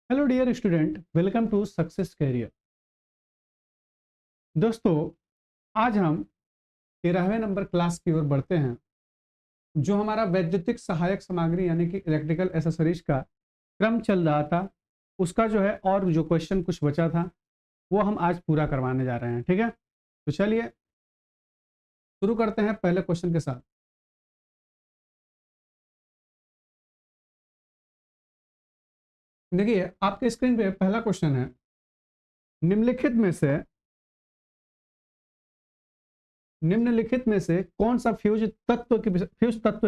Hello dear student, welcome to success career. दोस्तों, आज हम 13वें नंबर क्लास की ओर बढ़ते हैं। जो हमारा वैद्युतिक सहायक सामग्री यानी कि इलेक्ट्रिकल एसेसरीज का क्रम चल रहा था, उसका जो है और जो क्वेश्चन कुछ बचा था वो हम आज पूरा करवाने जा रहे हैं। ठीक है, तो चलिए शुरू करते हैं पहले क्वेश्चन के साथ। देखिए, आपके स्क्रीन पे पहला क्वेश्चन है, निम्नलिखित में से कौन सा फ्यूज तत्व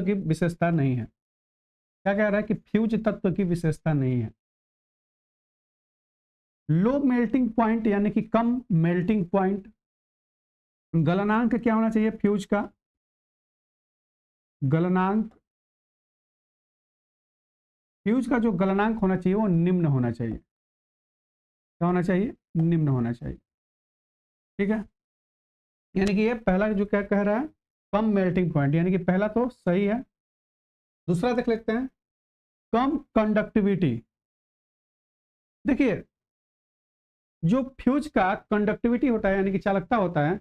की विशेषता नहीं है। क्या कह रहा है कि फ्यूज तत्व की विशेषता नहीं है। लो मेल्टिंग पॉइंट यानी कि कम मेल्टिंग पॉइंट। गलनांक क्या होना चाहिए फ्यूज का? गलनांक, फ्यूज का जो गलनांक होना चाहिए वो निम्न होना चाहिए। क्या होना चाहिए? निम्न होना चाहिए। ठीक है, यानी कि ये पहला जो क्या कह रहा है, कम मेल्टिंग पॉइंट, यानी कि पहला तो सही है। दूसरा देख लेते हैं, कम कंडक्टिविटी। देखिए, जो फ्यूज का कंडक्टिविटी होता है यानी कि चालकता होता है,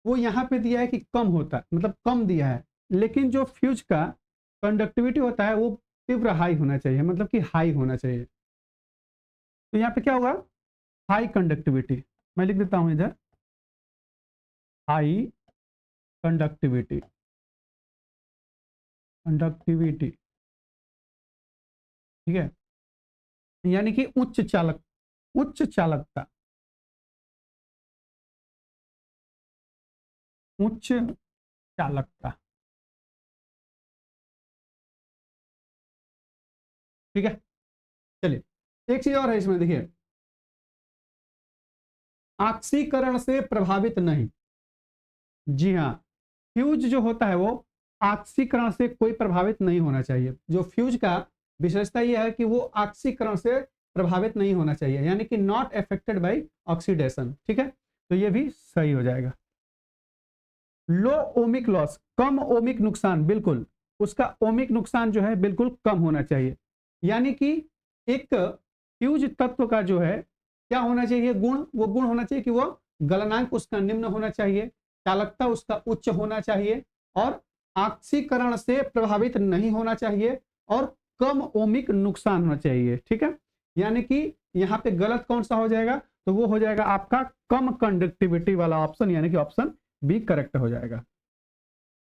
वो यहाँ पे दिया है कि कम होता है, मतलब कम दिया है। लेकिन जो फ्यूज का कंडक्टिविटी होता है वो तीव्र हाई होना चाहिए, मतलब कि हाई होना चाहिए। तो यहाँ पे क्या होगा? High conductivity. मैं लिख देता हूं इधर, हाई कंडक्टिविटी। कंडक्टिविटी, ठीक है, यानी कि उच्च चालकता, उच्च चालकता। ठीक है, चलिए एक चीज और है इसमें, देखिए, ऑक्सीकरण से प्रभावित नहीं। जी हाँ, फ्यूज जो होता है वो ऑक्सीकरण से कोई प्रभावित नहीं होना चाहिए। जो फ्यूज का विशेषता यह है कि वो ऑक्सीकरण से प्रभावित नहीं होना चाहिए, यानी कि नॉट अफेक्टेड बाय ऑक्सीडेशन। ठीक है, तो ये भी सही हो जाएगा। लो ओमिक लॉस, कम ओमिक नुकसान, बिल्कुल उसका ओमिक नुकसान जो है बिल्कुल कम होना चाहिए। यानी कि एक फ्यूज तत्व का जो है क्या होना चाहिए गुण, वो गुण होना चाहिए कि वो गलनांक उसका निम्न होना चाहिए, चालकता उसका उच्च होना चाहिए, और ऑक्सीकरण से प्रभावित नहीं होना चाहिए, और कम ओमिक नुकसान होना चाहिए। ठीक है, यानी कि यहाँ पे गलत कौन सा हो जाएगा? तो वो हो जाएगा आपका कम कंडक्टिविटी वाला ऑप्शन, यानी कि ऑप्शन बी करेक्ट हो जाएगा।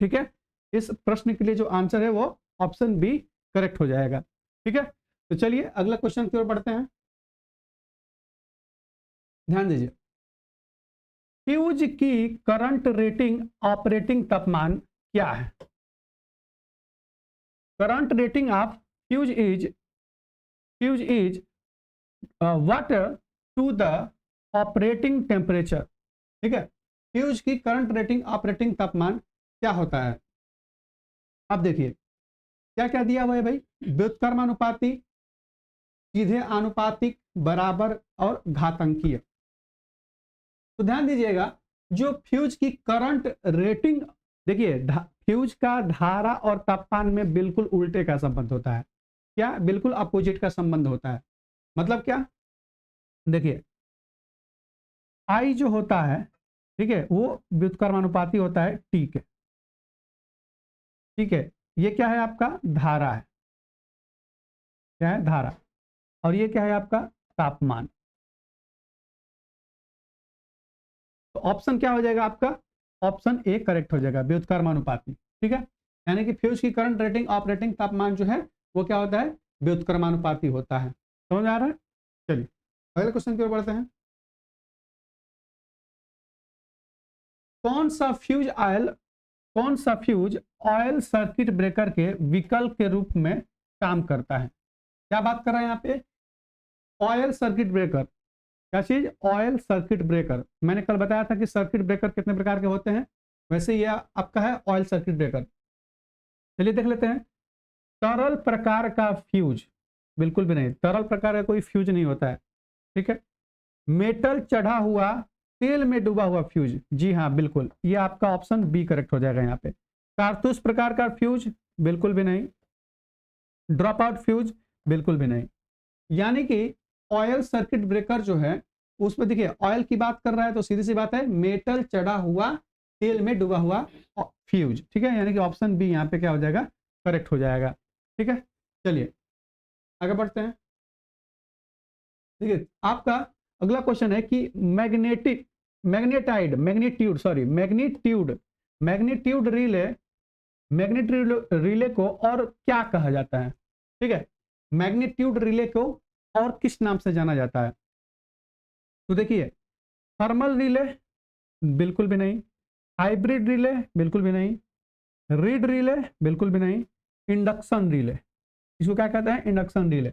ठीक है, इस प्रश्न के लिए जो आंसर है वो ऑप्शन बी करेक्ट हो जाएगा। ठीक है, तो चलिए अगला क्वेश्चन की ओर बढ़ते हैं। ध्यान दीजिए, फ्यूज की करंट रेटिंग ऑपरेटिंग तापमान क्या है? Current rating of fuse is what to the operating temperature. ठीक है, फ्यूज की करंट रेटिंग ऑपरेटिंग तापमान क्या होता है? अब देखिए क्या क्या दिया हुआ है भाई, व्युत्क्रमानुपाती, सीधे आनुपातिक, बराबर और घातांकीय। तो ध्यान दीजिएगा, जो फ्यूज की करंट रेटिंग, देखिए फ्यूज का धारा और तापमान में बिल्कुल उल्टे का संबंध होता है। क्या? बिल्कुल अपोजिट का संबंध होता है। मतलब क्या? देखिए, आई जो होता है, ठीक है, वो व्युत्क्रमानुपाती होता है, ठीक है, ठीक है, ये क्या है आपका? धारा है। क्या है? धारा। और ये क्या है आपका? तापमान। तो ऑप्शन क्या हो जाएगा आपका? ऑप्शन ए करेक्ट हो जाएगा, व्युत्क्रमानुपाती। ठीक है, यानी कि फ्यूज की करंट रेटिंग ऑपरेटिंग तापमान जो है वो क्या होता है? व्युत्क्रमानुपाती होता है। समझ आ रहा है? चलिए अगले क्वेश्चन की ओर बढ़ते हैं। कौन सा फ्यूज ऑयल कौन सा फ्यूज ऑयल सर्किट ब्रेकर के विकल्प के रूप में काम करता है? क्या बात कर रहे हैं यहाँ पे? Oil circuit breaker. क्या चीज? Oil circuit breaker. मैंने कल बताया था कि सर्किट ब्रेकर कितने प्रकार के होते हैं, वैसे ये आपका है ऑयल सर्किट ब्रेकर। चलिए देख लेते हैं। तरल प्रकार का फ्यूज, बिल्कुल भी नहीं, तरल प्रकार का कोई फ्यूज नहीं होता है। ठीक है, मेटल चढ़ा हुआ, तेल में डूबा हुआ फ्यूज, जी हाँ बिल्कुल, ये आपका ऑप्शन बी करेक्ट हो जाएगा यहाँ पे। कारतूस प्रकार का फ्यूज, बिल्कुल भी नहीं। ड्रॉप आउट फ्यूज, बिल्कुल भी नहीं। यानी कि ऑयल सर्किट ब्रेकर जो है उसमें देखिए ऑयल की बात कर रहा है तो सीधी सी बात है मेटल चढ़ा हुआ तेल में डूबा हुआ फ्यूज, ठीक है, यानी कि ऑप्शन बी यहाँ पे क्या हो जाएगा, करेक्ट हो जाएगा। ठीक है, चलिए आगे बढ़ते हैं। देखिए आपका अगला क्वेश्चन है कि मैग्नीट्यूड रिले को और क्या कहा जाता है। ठीक है, मैग्नीट्यूड रिले को और किस नाम से जाना जाता है। तो देखिए थर्मल रिले बिल्कुल भी नहीं, हाइब्रिड रिले बिल्कुल भी नहीं, रीड रिले बिल्कुल भी नहीं, इंडक्शन रिले, इसको क्या कहते हैं, इंडक्शन रिले।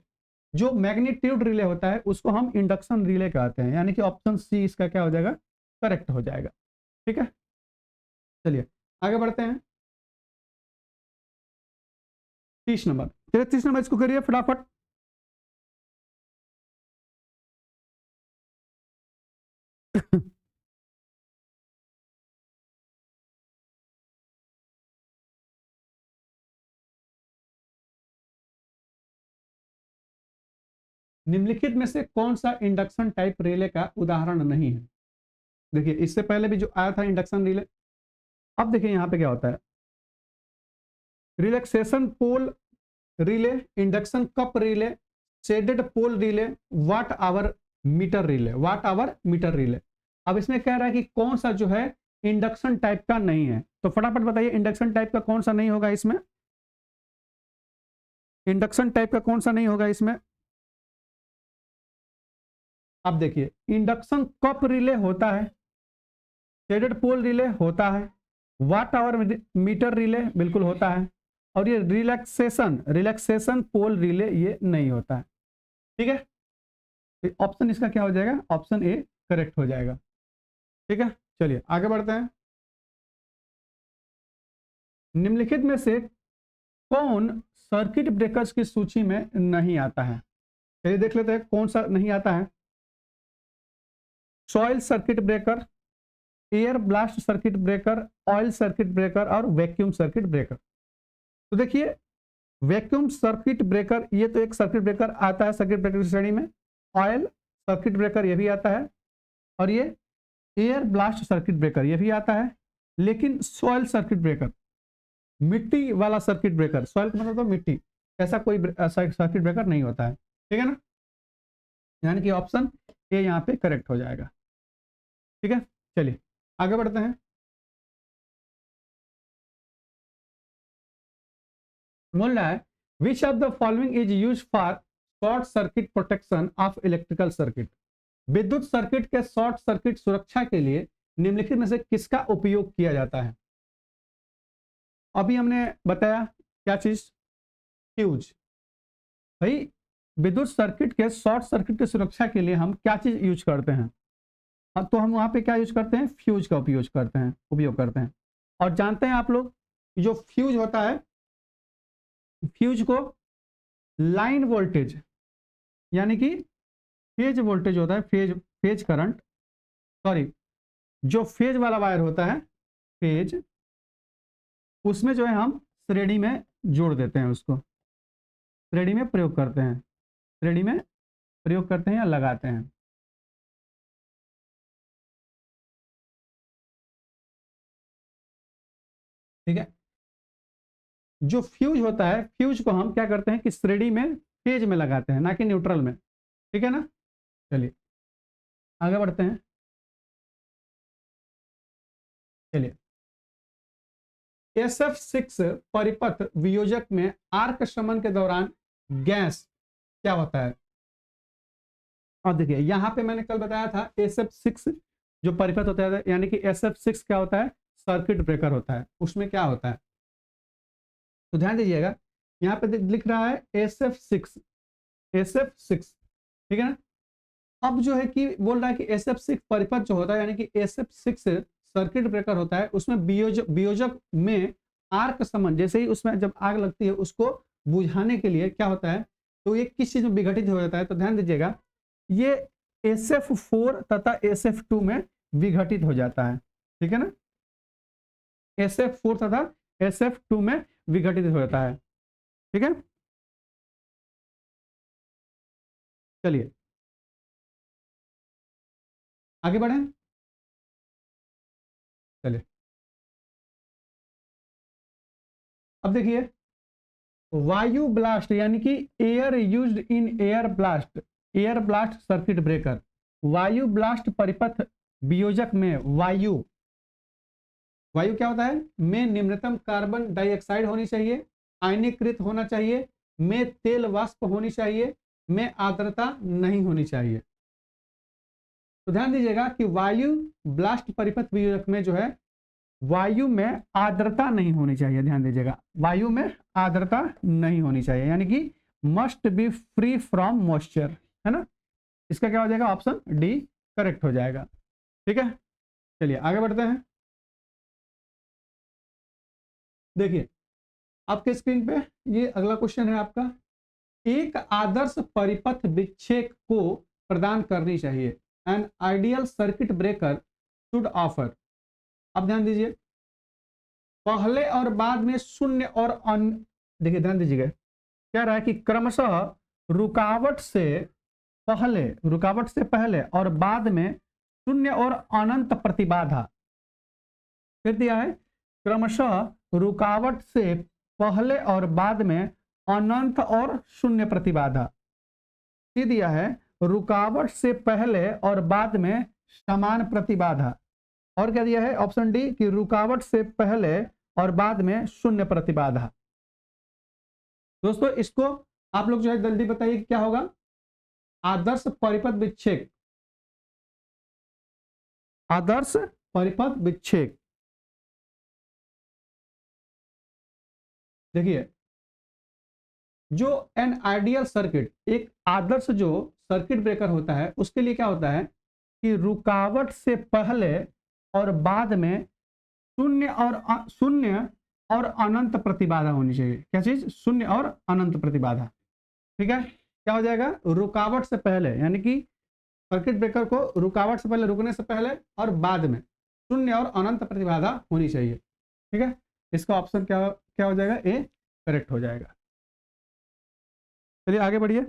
जो मैग्नीट्यूड रिले होता है उसको हम इंडक्शन रिले कहते हैं, यानी कि ऑप्शन सी इसका क्या हो जाएगा, करेक्ट हो जाएगा। ठीक है, चलिए आगे बढ़ते हैं। 30 नंबर, चलिए 30 नंबर इसको करिए फटाफट। निम्नलिखित में से कौन सा इंडक्शन टाइप रिले का उदाहरण नहीं है। देखिए इससे पहले भी जो आया था इंडक्शन रिले, अब देखिए यहां पे क्या होता है, relaxation pole relay, induction cup relay, shaded pole relay, watt hour meter relay. अब इसमें कह रहा है कि कौन सा जो है इंडक्शन टाइप का नहीं है, तो फटाफट बताइए इंडक्शन टाइप का कौन सा नहीं होगा इसमें, इंडक्शन टाइप का कौन सा नहीं होगा इसमें। अब देखिए इंडक्शन कप रिले होता है, शेडेड पोल रिले होता है, वाट आवर मीटर रिले बिल्कुल होता है, और ये रिलैक्सेशन पोल रिले ये नहीं होता है। ठीक है, ऑप्शन इसका क्या हो जाएगा, ऑप्शन ए करेक्ट हो जाएगा। ठीक है, चलिए आगे बढ़ते हैं। निम्नलिखित में से कौन सर्किट ब्रेकर्स की सूची में नहीं आता है, चलिए देख लेते हैं कौन सा नहीं आता है। Soil circuit breaker, air blast circuit breaker, oil circuit breaker और वैक्यूम सर्किट ब्रेकर। तो देखिए वैक्यूम सर्किट ब्रेकर ये तो एक सर्किट ब्रेकर आता है सर्किट ब्रेकर की श्रेणी में, ऑयल सर्किट ब्रेकर ये भी आता है, और ये एयर ब्लास्ट सर्किट ब्रेकर ये भी आता है। लेकिन सॉइल सर्किट ब्रेकर, मिट्टी वाला सर्किट ब्रेकर, सॉइल का मतलब तो मिट्टी, ऐसा कोई सर्किट ब्रेकर नहीं होता है। ठीक है ना, यानी कि ऑप्शन ए यहाँ पे करेक्ट हो जाएगा। ठीक है, चलिए आगे बढ़ते हैं। बोल रहा है which of the following is use for short circuit protection of electrical circuit. विद्युत सर्किट के शॉर्ट सर्किट सुरक्षा के लिए निम्नलिखित में से किसका उपयोग किया जाता है। अभी हमने बताया क्या चीज, फ्यूज। भाई विद्युत सर्किट के शॉर्ट सर्किट की सुरक्षा के लिए हम क्या चीज यूज करते हैं, तो हम वहां पे क्या यूज करते हैं, फ्यूज का उपयोग करते हैं। और जानते हैं आप लोग जो फ्यूज होता है, फ्यूज को लाइन वोल्टेज यानी कि फेज वोल्टेज होता है, फेज करंट, सॉरी जो फेज वाला वायर होता है फेज, उसमें जो है हम श्रेणी में जोड़ देते हैं, उसको श्रेणी में प्रयोग करते हैं, श्रेणी में प्रयोग करते हैं या लगाते हैं। ठीक है, जो फ्यूज होता है फ्यूज को हम क्या करते हैं कि श्रेणी में फेज में लगाते हैं, ना कि न्यूट्रल में। ठीक है ना, चलिए आगे बढ़ते हैं। चलिए SF6 परिपथ वियोजक में आर्क शमन के दौरान गैस क्या होता है। और देखिए यहां पे मैंने कल बताया था SF6 जो परिपथ होता है, यानी कि SF6 क्या होता है, सर्किट ब्रेकर होता है, उसमें क्या होता है, तो ध्यान दीजिएगा यहाँ पे लिख रहा है SF6, ठीक है ना। अब जो है कि बोल रहा है कि SF6 परिपथ जो होता है यानी कि SF6 सर्किट ब्रेकर होता है, उसमें वियोजक में आर्क समन, जैसे ही उसमें जब आग लगती है उसको बुझाने के लिए क्या होता है, तो ये किस चीज में विघटित हो जाता है, तो ध्यान दीजिएगा ये SF4 तथा SF2 में विघटित हो जाता है। ठीक है ना, SF4 तथा SF2 में विघटित हो जाता है। ठीक है, चलिए आगे बढ़े, चलिए अब देखिए वायु ब्लास्ट यानी कि air used in air blast circuit breaker. वायु ब्लास्ट परिपथ वियोजक में वायु क्या होता है, में निम्नतम कार्बन डाइऑक्साइड होनी चाहिए, आयनीकृत होना चाहिए, में तेल वाष्प होनी चाहिए, में आर्द्रता नहीं होनी चाहिए। तो ध्यान दीजिएगा कि वायु ब्लास्ट परिपथ वियोजक में जो है वायु में आर्द्रता नहीं होनी चाहिए। ध्यान दीजिएगा वायु में आर्द्रता नहीं होनी चाहिए, यानी कि must be free from moisture, है ना। इसका क्या हो जाएगा, ऑप्शन डी करेक्ट हो जाएगा। ठीक है, चलिए आगे बढ़ते हैं। देखिए आपके स्क्रीन पे ये अगला क्वेश्चन है आपका, एक आदर्श परिपथ विच्छेद को प्रदान करनी चाहिए, an ideal circuit breaker should offer. अब ध्यान दीजिए पहले और बाद में शून्य और देखिए ध्यान दीजिएगा क्या रहा है कि क्रमशः रुकावट से पहले और बाद में शून्य और अनंत प्रतिबाधा। फिर दिया है क्रमशः रुकावट से पहले और बाद में अनंत और शून्य प्रतिबाधा। ये दिया है रुकावट से पहले और बाद में समान प्रतिबाधा। और क्या दिया है ऑप्शन डी कि रुकावट से पहले और बाद में शून्य प्रतिबाधा। दोस्तों इसको आप लोग जो है जल्दी बताइए क्या होगा, आदर्श परिपथ विच्छेद, आदर्श परिपथ विच्छेद। देखिए जो एन आइडियल सर्किट, एक आदर्श जो सर्किट ब्रेकर होता है उसके लिए क्या होता है कि रुकावट से पहले और बाद में शून्य और अनंत प्रतिबाधा होनी चाहिए। क्या चीज, शून्य और अनंत प्रतिबाधा। ठीक है, क्या हो जाएगा, रुकावट से पहले यानी कि सर्किट ब्रेकर को रुकावट से पहले, रुकने से पहले और बाद में शून्य और अनंत प्रतिबाधा होनी चाहिए। ठीक है, इसका ऑप्शन क्या हो जाएगा, ए करेक्ट हो जाएगा। चलिए आगे बढ़िए।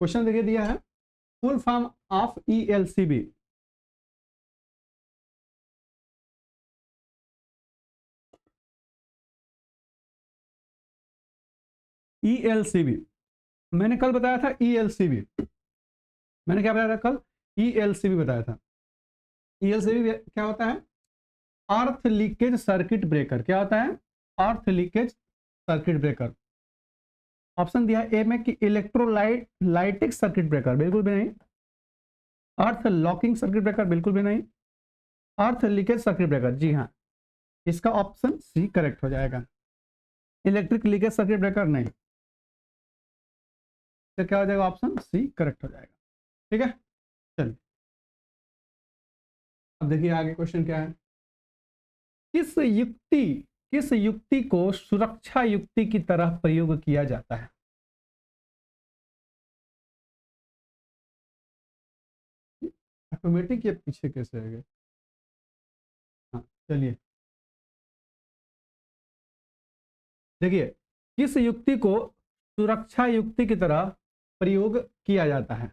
क्वेश्चन देखिए दिया है full form of ELCB. ELCB मैंने कल बताया था, ईएलसीबी मैंने क्या बताया था कल, ईएलसीबी बताया था। ईएलसीबी क्या होता है, अर्थ लीकेज सर्किट ब्रेकर। क्या होता है, अर्थ लीकेज सर्किट ब्रेकर। ऑप्शन दिया है ए में कि इलेक्ट्रोलाइटिक सर्किट ब्रेकर, बिल्कुल भी नहीं। अर्थ लॉकिंग सर्किट ब्रेकर, बिल्कुल भी नहीं। अर्थ लीकेज सर्किट ब्रेकर, जी हाँ, इसका ऑप्शन सी करेक्ट हो जाएगा। इलेक्ट्रिक लीकेज सर्किट ब्रेकर नहीं, तो क्या हो जाएगा, ऑप्शन सी करेक्ट हो जाएगा। ठीक है, चलिए अब देखिए आगे क्वेश्चन क्या है, किस युक्ति को सुरक्षा युक्ति की तरह प्रयोग किया जाता है। ऑटोमेटिक ये पीछे कैसे है, हाँ चलिए देखिए किस युक्ति को सुरक्षा युक्ति की तरह प्रयोग किया जाता है।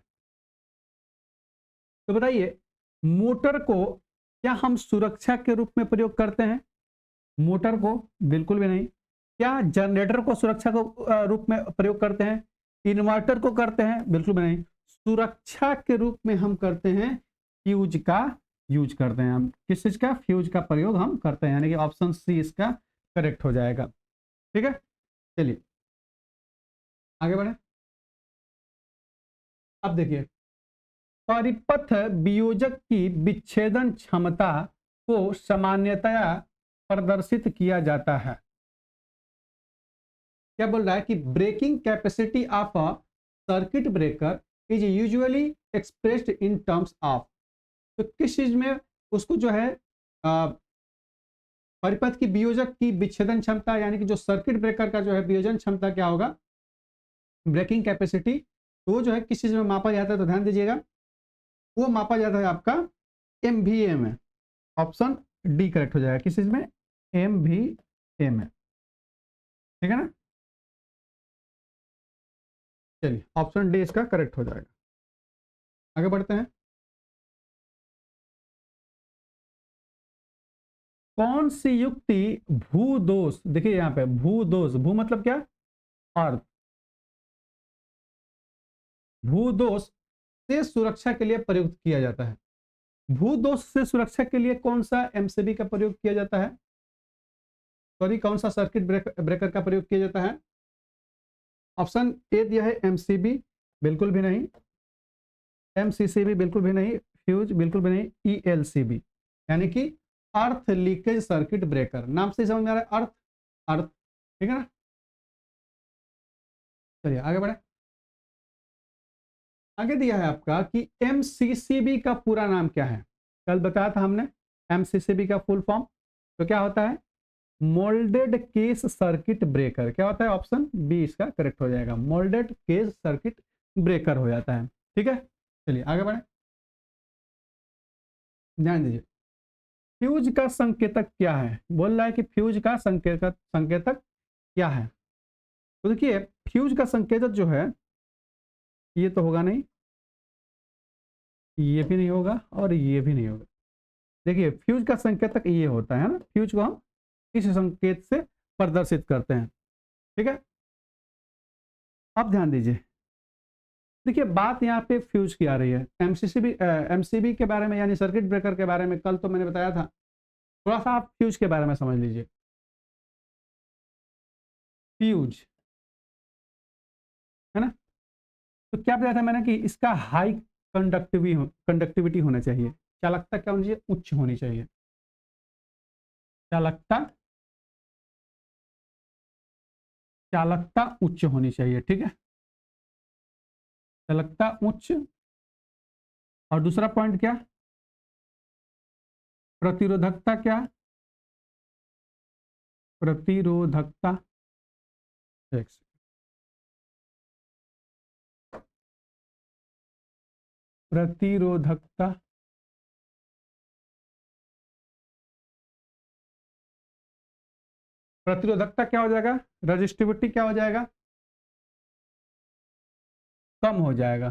तो बताइए मोटर को क्या हम सुरक्षा के रूप में प्रयोग करते हैं, मोटर को बिल्कुल भी नहीं। क्या जनरेटर को सुरक्षा को रूप में प्रयोग करते हैं, इन्वर्टर को करते हैं, बिल्कुल भी नहीं। सुरक्षा के रूप में हम करते हैं फ्यूज का यूज करते हैं, हम किस चीज का, फ्यूज का प्रयोग हम करते हैं, यानी कि ऑप्शन सी इसका करेक्ट हो जाएगा। ठीक है, चलिए आगे बढ़े। अब देखिए परिपथ वियोजक की विच्छेदन क्षमता को सामान्यतया प्रदर्शित किया जाता है। क्या बोल रहा है कि breaking capacity of a circuit breaker is usually expressed in terms of. तो किस चीज में उसको जो है परिपथ की वियोजक की विच्छेदन क्षमता, यानी कि जो सर्किट ब्रेकर का जो है वियोजन क्षमता क्या होगा, ब्रेकिंग कैपेसिटी तो वो जो है किस चीज में मापा जाता है, तो ध्यान दीजिएगा वो मापा जाता है आपका MVA में। ऑप्शन डी करेक्ट हो जाएगा, किस चीज में, MVA में, ठीक है ना। चलिए ऑप्शन डी इसका करेक्ट हो जाएगा। आगे बढ़ते हैं। कौन सी युक्ति भूदोष, देखिए यहाँ पे भूदोष, भू मतलब क्या, अर्थ, भूदोष से सुरक्षा के लिए प्रयुक्त किया जाता है। भूदोष से सुरक्षा के लिए कौन सा MCB का प्रयोग किया जाता है, सॉरी कौन सा सर्किट ब्रेकर का प्रयोग किया जाता है। ऑप्शन ए दिया है MCB, बिल्कुल भी नहीं। MCCB बिल्कुल भी नहीं। फ्यूज बिल्कुल भी नहीं। ELCB यानी कि अर्थ लीकेज सर्किट ब्रेकर, नाम से समझ में आ रहा है, अर्थ अर्थ, ठीक है ना। चलिए आगे बढ़े। आगे दिया है आपका कि MCCB का पूरा नाम क्या है। कल बताया था हमने MCCB का फुल फॉर्म, तो क्या होता है, मोल्डेड केस सर्किट ब्रेकर। क्या होता है, ऑप्शन बी इसका करेक्ट हो जाएगा, मोल्डेड केस सर्किट ब्रेकर हो जाता है, ठीक है। चलिए आगे बढ़े, ध्यान दीजिए। फ्यूज का संकेतक क्या है, बोल रहा है कि फ्यूज का संकेतक क्या है। तो देखिए फ्यूज का संकेतक जो है, ये तो होगा नहीं, ये भी नहीं होगा और ये भी नहीं होगा। देखिए फ्यूज का संकेतक ये होता है ना, फ्यूज को हम इस संकेत से प्रदर्शित करते हैं, ठीक है। अब ध्यान दीजिए, देखिए बात यहाँ पे फ्यूज की आ रही है। MCB के बारे में यानी सर्किट ब्रेकर के बारे में कल तो मैंने बताया था, थोड़ा सा आप फ्यूज के बारे में समझ लीजिए। फ्यूज है ना, तो क्या बताया था मैंने कि इसका हाई कंडक्टिविटी होना चाहिए, चालकता क्या होनी चाहिए, उच्च होनी चाहिए, चालकता चालकता उच्च होनी चाहिए, ठीक है, चालकता उच्च। और दूसरा पॉइंट क्या, प्रतिरोधकता क्या, प्रतिरोधकता, प्रतिरोधकता, प्रतिरोधकता क्या हो जाएगा, रजिस्टिविटी क्या हो जाएगा, कम हो जाएगा,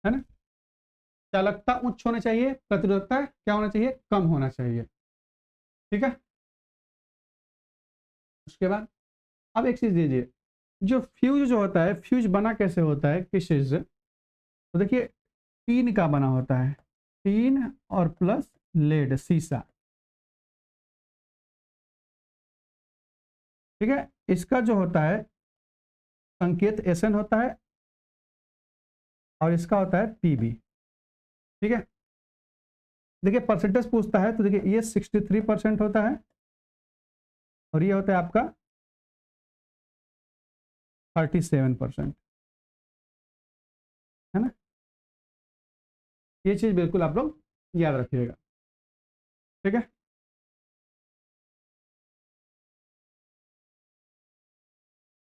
है ना। चालकता उच्च होना चाहिए, प्रतिरोधकता क्या होना चाहिए, कम होना चाहिए, ठीक है। उसके बाद अब एक चीज दीजिए, जो फ्यूज जो होता है, फ्यूज बना कैसे होता है, किस चीज से, तो देखिए टीन का बना होता है, टीन और प्लस लेड, शीशा, ठीक है। इसका जो होता है संकेत SN होता है और इसका होता है PB, ठीक है। देखिए परसेंटेज पूछता है, तो देखिए ये 63% होता है और ये होता है आपका 37%, है ना। ये चीज बिल्कुल आप लोग याद रखिएगा, ठीक है।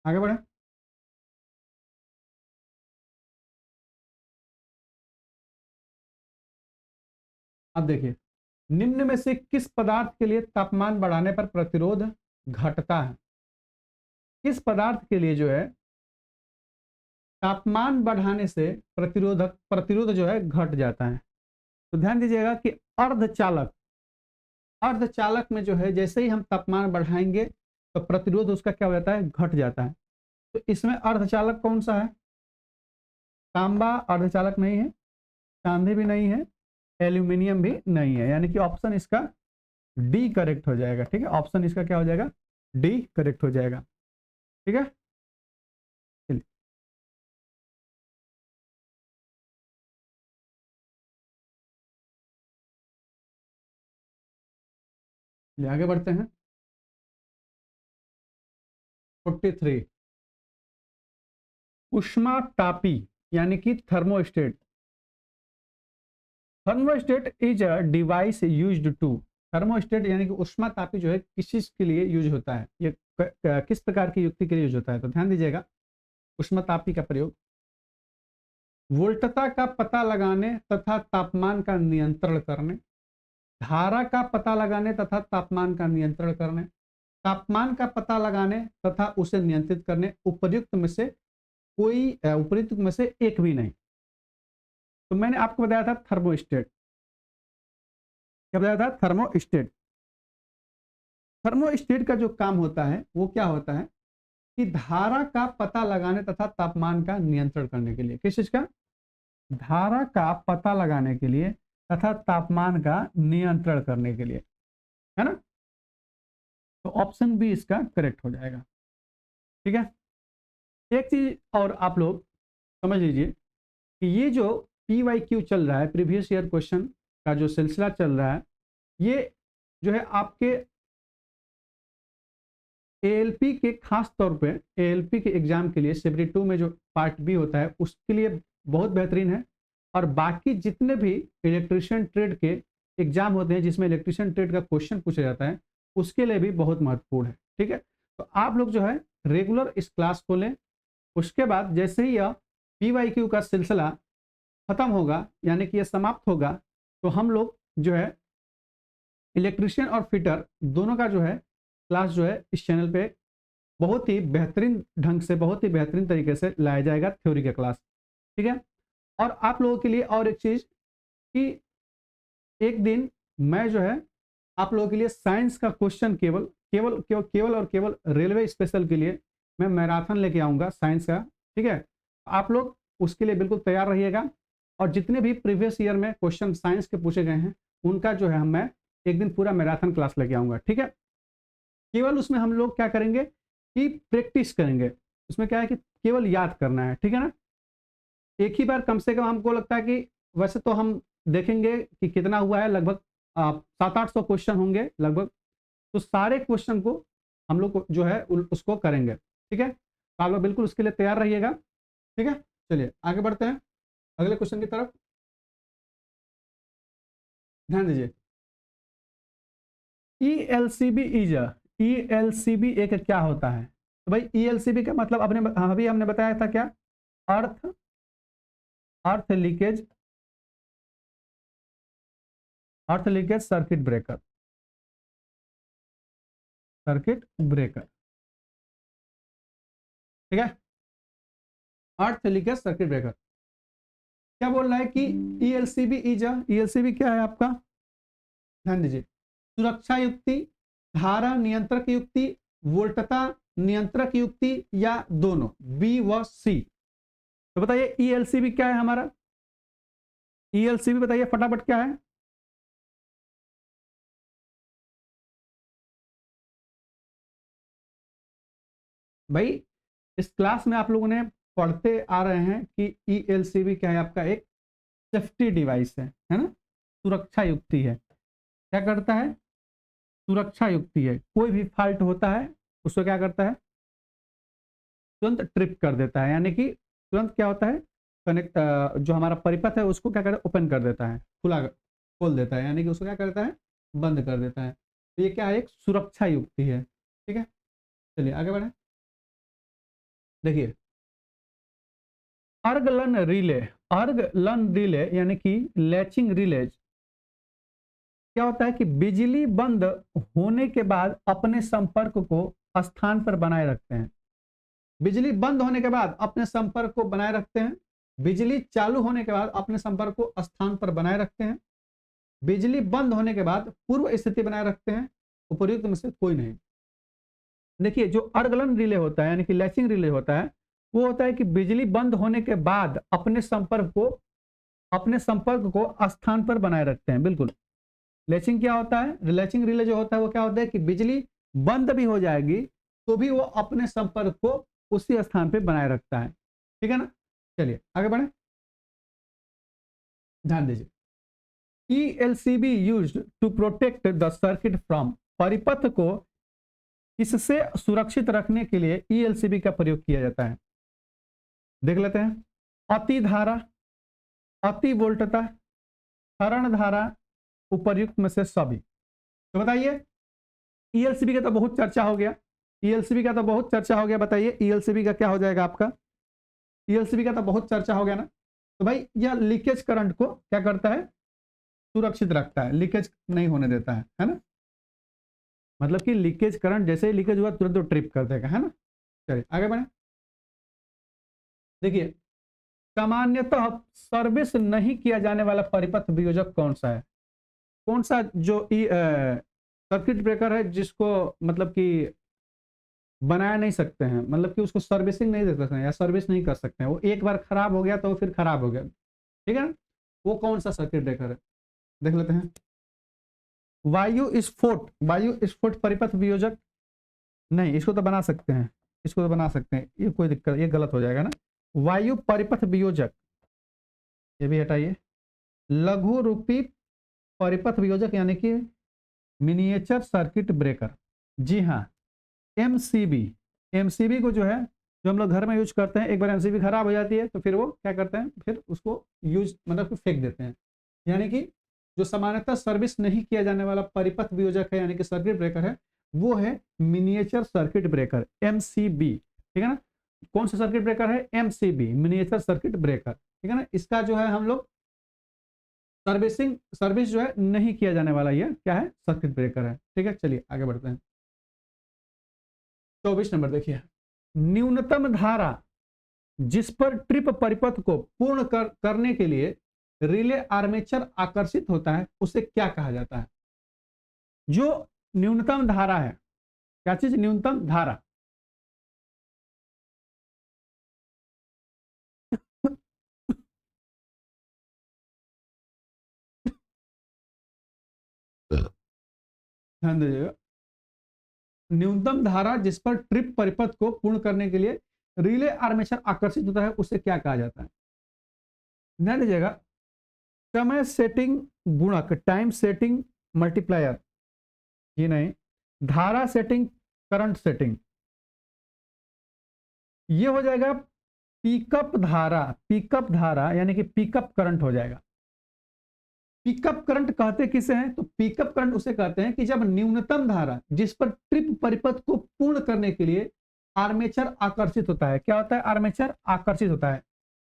आगे बढ़े। अब देखिए निम्न में से किस पदार्थ के लिए तापमान बढ़ाने पर प्रतिरोध घटता है, किस पदार्थ के लिए जो है तापमान बढ़ाने से प्रतिरोध जो है घट जाता है। तो ध्यान दीजिएगा कि अर्धचालक, अर्धचालक में जो है जैसे ही हम तापमान बढ़ाएंगे तो प्रतिरोध उसका क्या हो जाता है, घट जाता है। तो इसमें अर्धचालक कौन सा है, तांबा अर्धचालक नहीं है, चांदी भी नहीं है, एल्यूमिनियम भी नहीं है, यानी कि ऑप्शन इसका डी करेक्ट हो जाएगा, ठीक है। ऑप्शन इसका क्या हो जाएगा, डी करेक्ट हो जाएगा, ठीक है। चलिए आगे बढ़ते हैं। 43 उष्मातापी यानी कि thermostat, thermostat is a device used to, thermostat यानी कि उष्मातापी जो है किस चीज के लिए यूज होता है, ये किस प्रकार की युक्ति के लिए यूज होता है, तो ध्यान दीजिएगा। उष्णतापी का प्रयोग, वोल्टता का पता लगाने तथा तापमान का नियंत्रण करने, धारा का पता लगाने तथा तापमान का नियंत्रण करने, तापमान का पता लगाने तथा उसे नियंत्रित करने, उपर्युक्त में से एक भी नहीं। तो मैंने आपको बताया था थर्मोस्टेट। क्या बताया था? थर्मोस्टेट। थर्मोस्टेट का जो काम होता है वो क्या होता है कि धारा का पता लगाने तथा तापमान का नियंत्रण करने के लिए। किस चीज का? धारा का पता लगाने के लिए तथा तापमान का नियंत्रण करने के लिए, है ना। तो ऑप्शन बी इसका करेक्ट हो जाएगा। ठीक है। एक चीज और आप लोग समझ लीजिए कि ये जो PYQ चल रहा है, प्रीवियस ईयर क्वेश्चन का जो सिलसिला चल रहा है, ये जो है आपके ALP के खास तौर पे ALP के एग्जाम के लिए सेपरेट 2 में जो पार्ट बी होता है उसके लिए बहुत बेहतरीन है। और बाकी जितने भी इलेक्ट्रिशियन ट्रेड के एग्जाम होते हैं जिसमें इलेक्ट्रिशियन ट्रेड का क्वेश्चन पूछा जाता है उसके लिए भी बहुत महत्वपूर्ण है। ठीक है। तो आप लोग जो है रेगुलर इस क्लास को लें। उसके बाद जैसे ही यह PYQ का सिलसिला खत्म होगा, यानी कि यह समाप्त होगा, तो हम लोग जो है इलेक्ट्रिशियन और फिटर दोनों का जो है क्लास जो है इस चैनल पे बहुत ही बेहतरीन ढंग से, बहुत ही बेहतरीन तरीके से लाया जाएगा, थ्योरी का क्लास। ठीक है। और आप लोगों के लिए और एक चीज कि एक दिन मैं जो है आप लोगों के लिए साइंस का क्वेश्चन केवल और केवल रेलवे स्पेशल के लिए मैं मैराथन लेके आऊंगा साइंस का। ठीक है। आप लोग उसके लिए बिल्कुल तैयार रहिएगा। और जितने भी प्रीवियस ईयर में क्वेश्चन साइंस के पूछे गए हैं उनका जो है मैं एक दिन पूरा मैराथन क्लास लेके आऊंगा। ठीक है। केवल उसमें हम लोग क्या करेंगे कि प्रैक्टिस करेंगे। उसमें क्या है कि केवल याद करना है। ठीक है ना। एक ही बार कम से कम हमको लगता है कि वैसे तो हम देखेंगे कि कितना हुआ है, लगभग 700-800 क्वेश्चन होंगे लगभग। तो सारे क्वेश्चन को हम लोग जो है उसको करेंगे। ठीक है। तो आप लोग बिल्कुल उसके लिए तैयार रहिएगा। ठीक है। चलिए आगे बढ़ते हैं अगले क्वेश्चन की तरफ। ध्यान दीजिए। ELCB एक क्या होता है? तो भाई ELCB का मतलब अभी हमने बताया था क्या? अर्थ लीकेज सर्किट ब्रेकर। ठीक है। अर्थ लीकेज सर्किट ब्रेकर क्या बोल रहा है कि ELCB क्या है आपका? ध्यान दीजिए। सुरक्षा युक्ति, धारा नियंत्रक युक्ति, वोल्टता नियंत्रक युक्ति या दोनों, बी व सी। तो बताइए ELCB क्या है हमारा? ELCB बताइए फटाफट क्या है? भाई इस क्लास में आप लोगों ने पढ़ते आ रहे हैं कि ELCB क्या है आपका? एक सेफ्टी डिवाइस है ना, सुरक्षा युक्ति है। क्या करता है? सुरक्षा युक्ति है। कोई भी फॉल्ट होता है उसको क्या करता है? तुरंत ट्रिप कर देता है, यानी कि तुरंत क्या होता है, कनेक्ट जो हमारा परिपथ है उसको क्या करता है? ओपन कर देता है, खोल देता है, यानी कि उसको क्या करता है? बंद कर देता है। तो ये क्या है? एक सुरक्षा युक्ति है। ठीक है। चलिए आगे बढ़े। देखिए अर्गलन रिले यानी कि लैचिंग रिलेज क्या होता है कि बिजली बंद होने के बाद अपने संपर्क को स्थान पर बनाए रखते हैं। बिजली बंद होने के बाद अपने संपर्क को बनाए रखते हैं। बिजली चालू होने के बाद अपने संपर्क को स्थान पर बनाए रखते हैं। बिजली बंद होने के बाद पूर्व स्थिति बनाए रखते हैं। उपर्युक्त में से कोई नहीं। देखिए जो अर्गलन रिले होता है यानी कि लैचिंग रिले होता है वो होता है कि बिजली बंद होने के बाद अपने संपर्क को स्थान पर बनाए रखते हैं। बिल्कुल। लैचिंग क्या होता है? लैचिंग रिले जो होता है वो क्या होता है कि बिजली बंद भी हो जाएगी तो भी वो अपने संपर्क को उसी स्थान पे बनाए रखता है। ठीक है ना। चलिए आगे बढ़े। ध्यान दीजिए। ELCB used to protect the circuit from, परिपथ को इससे सुरक्षित रखने के लिए ELCB का प्रयोग किया जाता है। देख लेते हैं। अति धारा, अति वोल्टता, क्षरण धारा, उपर्युक्त में से सभी। तो बताइए ELCB का तो बहुत चर्चा हो गया। बताइए ELCB का क्या हो जाएगा आपका? पीएलसीबी का तो बहुत चर्चा हो गया ना। तो भाई यह लीकेज करंट को क्या करता है, सुरक्षित रखता है, लीकेज नहीं होने देता है ना। मतलब कि लीकेज करंट जैसे ही लीकेज हुआ तुरंत तो ट्रिप कर देगा, है ना। चलिए आगे बढ़े। देखिए सामान्यतः सर्विस नहीं किया जाने वाला परिपथ वियोजक कौन सा है, कौन सा जो सर्किट ब्रेकर है जिसको मतलब कि बनाया नहीं सकते हैं, मतलब कि उसको सर्विसिंग नहीं दे सकते हैं या सर्विस नहीं कर सकते हैं, वो एक बार खराब हो गया तो फिर खराब हो गया, ठीक है ना। वो कौन सा सर्किट ब्रेकर है, देख लेते हैं। वायु स्फोट परिपथ वियोजक नहीं, इसको तो बना सकते हैं, इसको तो बना सकते हैं, ये कोई दिक्कत, ये गलत हो जाएगा ना। वायु परिपथ वियोजक ये भी हटाइए। लघु रूपी परिपथ वियोजक यानी कि मिनिएचर सर्किट ब्रेकर, जी हाँ एमसीबी। एमसीबी को जो है जो हम लोग घर में यूज करते हैं, एक बार एमसीबी खराब हो जाती है तो फिर वो क्या करते हैं, फिर उसको यूज मतलब फेंक देते हैं। यानी कि जो सामान्यतः सर्विस नहीं किया जाने वाला परिपथ वियोजक है यानी कि सर्किट ब्रेकर है, वो है मिनिएचर सर्किट ब्रेकर एमसीबी, ठीक है ना। कौन सा सर्किट ब्रेकर है, एमसीबी मिनिएचर सर्किट ब्रेकर, ठीक है ना। इसका जो है हम लोग सर्विस जो है नहीं किया जाने वाला, ये क्या है, सर्किट ब्रेकर है, ठीक है। चलिए आगे बढ़ते हैं। 24 नंबर देखिए, न्यूनतम धारा जिस पर ट्रिप परिपथ को पूर्ण करने के लिए रिले आर्मेचर आकर्षित होता है उसे क्या कहा जाता है। जो न्यूनतम धारा है, क्या चीज, न्यूनतम धारा ध्यान दीजिएगा, न्यूनतम धारा जिस पर ट्रिप परिपथ को पूर्ण करने के लिए रिले आर्मेचर आकर्षित होता है उसे क्या कहा जाता है। ध्यान दीजिएगा, समय सेटिंग गुणक, टाइम सेटिंग मल्टीप्लायर, ये नहीं, धारा सेटिंग करंट सेटिंग, ये हो जाएगा पिकअप धारा यानी कि पिकअप करंट हो जाएगा। पिकअप करंट कहते किसे हैं, तो पिकअप करंट उसे कहते हैं कि जब न्यूनतम धारा जिस पर ट्रिप परिपथ को पूर्ण करने के लिए आर्मेचर आकर्षित होता है, क्या होता है, आर्मेचर आकर्षित होता है,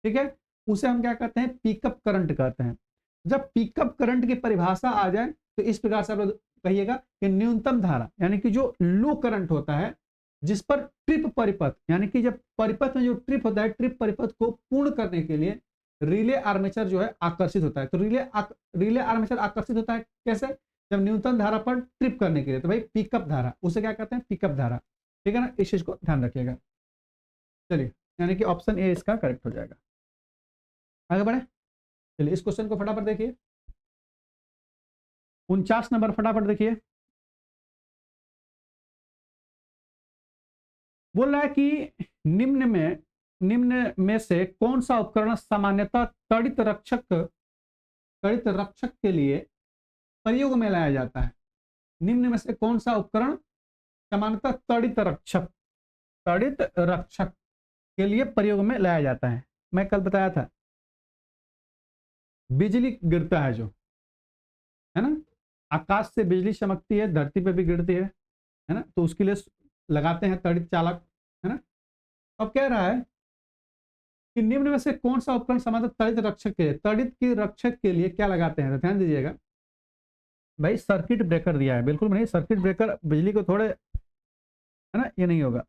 ठीक है, उसे हम क्या कहते हैं, पिकअप करंट कहते हैं। जब पिकअप करंट की परिभाषा आ जाए तो इस प्रकार से आप लोग कहिएगा कि न्यूनतम धारा यानी कि जो लो करंट होता है जिस पर ट्रिप परिपथ यानी कि जब परिपथ में जो ट्रिप होता है, ट्रिप परिपथ को पूर्ण करने के लिए रिले आर्मेचर जो है आकर्षित होता है। तो रिले आर्मेचर आकर्षित होता है कैसे, जब न्यूनतम धारा पर ट्रिप करने के लिए, तो भाई पिकअप धारा उसे क्या कहते हैं, पिकअप धारा, ठीक है ना। इस चीज को ध्यान रखिएगा। चलिए यानी कि ऑप्शन ए इसका करेक्ट हो जाएगा। आगे बढ़े, चलिए इस क्वेश्चन को फटाफट देखिए। 49 नंबर फटाफट देखिए, बोल रहा है कि निम्न में से कौन सा उपकरण सामान्यतः तड़ित रक्षक के लिए प्रयोग में लाया जाता है। निम्न में से कौन सा उपकरण सामान्यतः तड़ित रक्षक के लिए प्रयोग में लाया जाता है। मैं कल बताया था, बिजली गिरता है जो है ना, आकाश से बिजली चमकती है, धरती पे भी गिरती है ना, तो उसके लिए लगाते हैं तड़ित चालक, है ना। अब कह रहा है कि निम्न में से कौन सा उपकरण सामान्यतः तड़ित रक्षक के लिए, तड़ित की रक्षक के लिए क्या लगाते हैं, तो ध्यान दीजिएगा भाई, सर्किट ब्रेकर दिया है, बिल्कुल भी नहीं, सर्किट ब्रेकर बिजली को थोड़े, है ना, ये नहीं होगा।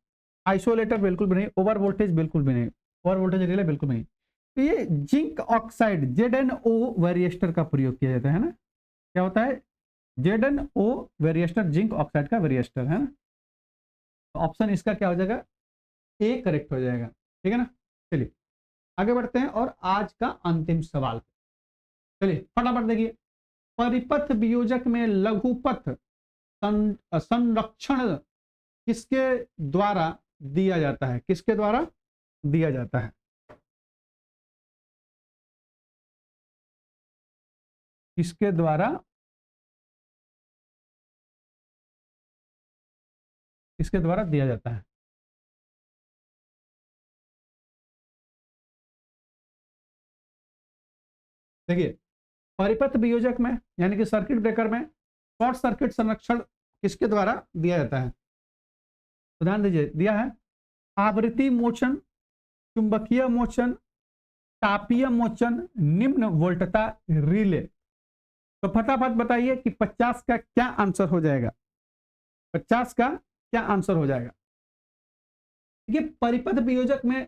आइसोलेटर बिल्कुल भी नहीं, ओवर वोल्टेज बिल्कुल भी नहीं, ओवर वोल्टेज रिले बिल्कुल भी नहीं। तो ये जिंक ऑक्साइड ZnO वेरिएस्टर का प्रयोग किया जाता है ना, क्या होता है, ZnO वेरिएस्टर, जिंक ऑक्साइड का वेरिएस्टर, है ना। तो ऑप्शन इसका क्या हो जाएगा, ए करेक्ट हो जाएगा, ठीक है ना। चलिए आगे बढ़ते हैं और आज का अंतिम सवाल, चलिए फटाफट देखिए। परिपथ वियोजक में लघुपथ संरक्षण किसके द्वारा दिया जाता है, किसके द्वारा दिया जाता है, किसके द्वारा, किसके द्वारा दिया जाता है। देखिए परिपथ वियोजक में यानी कि सर्किट ब्रेकर में शॉर्ट सर्किट संरक्षण किसके द्वारा दिया जाता है, तो ध्यान दीजिए दिया है आवृत्ति मोचन चुंबकीय मोचन, तापीय मोचन, निम्न वोल्टता रिले। तो फटाफट बताइए कि 50 का क्या आंसर हो जाएगा, 50 का क्या आंसर हो जाएगा। ये परिपथ वियोजक में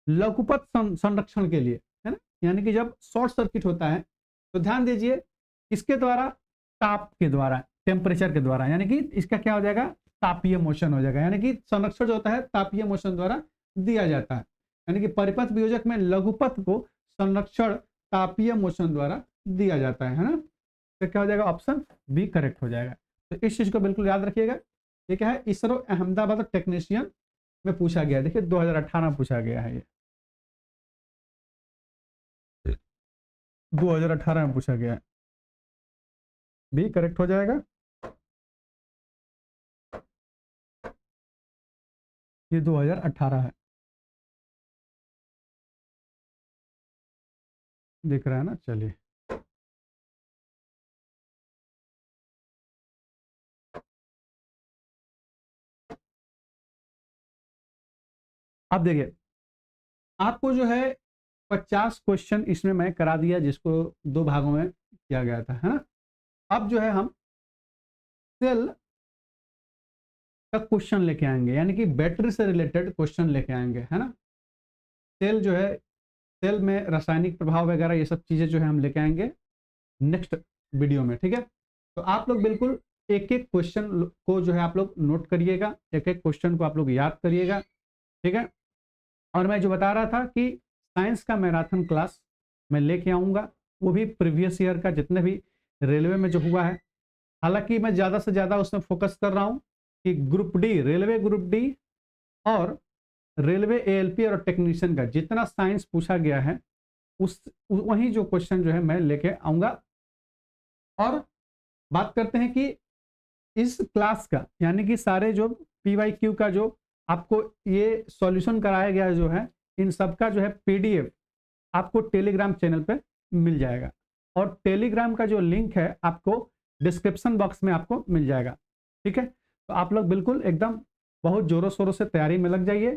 लघुपथ संरक्षण के लिए है ना, यानी कि जब शॉर्ट सर्किट होता है तो ध्यान दीजिए किसके द्वारा, ताप के द्वारा, टेम्परेचर के द्वारा, यानी कि इसका क्या हो जाएगा, तापीय मोशन हो जाएगा, यानी कि संरक्षण जो होता है तापीय मोशन द्वारा दिया जाता है, यानी कि परिपथ वियोजक में लघुपथ को संरक्षण तापीय मोशन द्वारा दिया जाता है ना। तो क्या हो जाएगा, ऑप्शन बी करेक्ट हो जाएगा। तो इस चीज को बिल्कुल याद रखिएगा। ये क्या है, इसरो अहमदाबाद टेक्नीशियन में पूछा गया, देखिए 2018 में पूछा गया है, ये 2018 में पूछा गया है, बी करेक्ट हो जाएगा। ये 2018 है, दिख रहा है ना। चलिए अब देखिए, आपको जो है 50 क्वेश्चन इसमें मैं करा दिया, जिसको 2 भागों में किया गया था, है ना। अब जो है हम सेल का क्वेश्चन लेके आएंगे, यानी कि बैटरी से रिलेटेड क्वेश्चन लेके आएंगे, है ना। सेल जो है, सेल में रासायनिक प्रभाव वगैरह ये सब चीजें जो है हम लेके आएंगे नेक्स्ट वीडियो में, ठीक है। तो आप लोग बिल्कुल एक एक क्वेश्चन को जो है आप लोग नोट करिएगा, एक एक क्वेश्चन को आप लोग याद करिएगा, ठीक है। और मैं जो बता रहा था कि साइंस का मैराथन क्लास मैं लेके आऊँगा, वो भी प्रीवियस ईयर का जितने भी रेलवे में जो हुआ है। हालांकि मैं ज़्यादा से ज़्यादा उसमें फोकस कर रहा हूँ कि group D, railway group D और रेलवे एएलपी और टेक्नीशियन का जितना साइंस पूछा गया है उस वही जो क्वेश्चन जो है मैं लेके आऊँगा। और बात करते हैं कि इस क्लास का, यानी कि सारे जो PYQ का जो आपको ये सॉल्यूशन कराया गया जो है, इन सब का जो है PDF आपको टेलीग्राम चैनल पे मिल जाएगा, और टेलीग्राम का जो लिंक है आपको डिस्क्रिप्शन बॉक्स में आपको मिल जाएगा, ठीक है। तो आप लोग बिल्कुल एकदम बहुत जोरों शोरों से तैयारी में लग जाइए,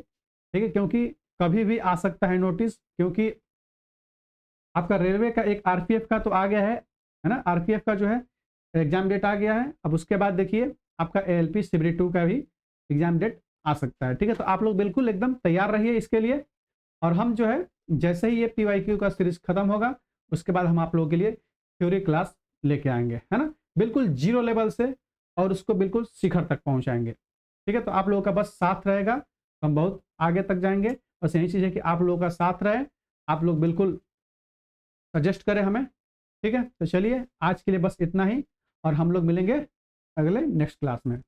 ठीक है, क्योंकि कभी भी आ सकता है नोटिस, क्योंकि आपका रेलवे का एक RPF का तो आ गया है ना, RPF का जो है एग्जाम डेट आ गया है। अब उसके बाद देखिए आपका ALP शिवरी 2 का भी एग्जाम डेट आ सकता है, ठीक है। तो आप लोग बिल्कुल एकदम तैयार रहिए इसके लिए, और हम जो है जैसे ही ये PYQ का सीरीज खत्म होगा उसके बाद हम आप लोगों के लिए थ्योरी क्लास लेके आएंगे, है ना, बिल्कुल जीरो लेवल से, और उसको बिल्कुल शिखर तक पहुंचाएंगे, ठीक है। तो आप लोगों का बस साथ रहेगा तो हम बहुत आगे तक जाएंगे। बस यही चीज़ है कि आप लोगों का साथ रहे, आप लोग बिल्कुल सजेस्ट करें हमें, ठीक है। तो चलिए आज के लिए बस इतना ही, और हम लोग मिलेंगे अगले नेक्स्ट क्लास में।